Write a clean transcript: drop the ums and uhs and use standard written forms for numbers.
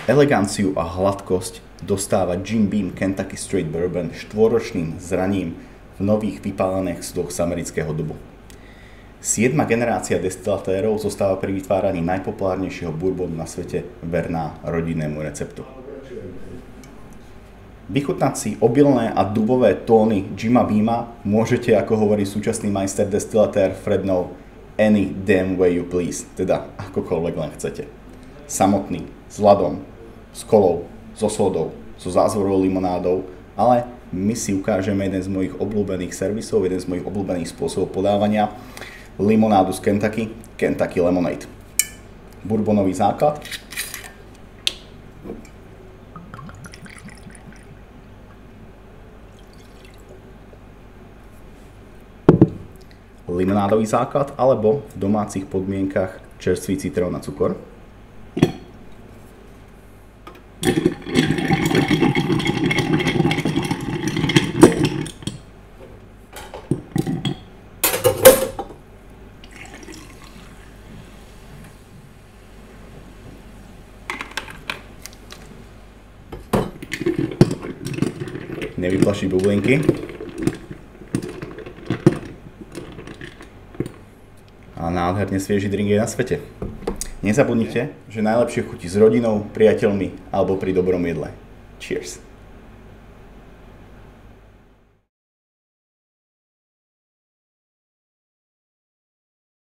Eleganciu a hladkosť dostáva Jim Beam Kentucky Straight Bourbon štvoročným zraním v nových vypálených sudoch z amerického dubu. 7. generácia destilatérov zostáva pri vytváraní najpopulárnejšieho bourbonu na svete verná rodinnému receptu. Vychutnať si obilné a dubové tóny Jima Beama môžete, ako hovorí súčasný majster destilatér Fred Noe, any damn way you please, teda akokoľvek len chcete. Samotný, s ľadom, s kolou, so sódou, so zázvorovou limonádou, ale my si ukážeme jeden z mojich obľúbených servisov, jeden z mojich obľúbených spôsobov podávania, limonádu z Kentucky, Kentucky Lemonade. Bourbonový základ. Limonádový základ, alebo v domácich podmienkach čerstvý citrón a cukor. Nevyplašiť bublinky. A nádherne svieži drink je na svete. Nezabudnite, že najlepšie chutí s rodinou, priateľmi alebo pri dobrom jedle. Cheers!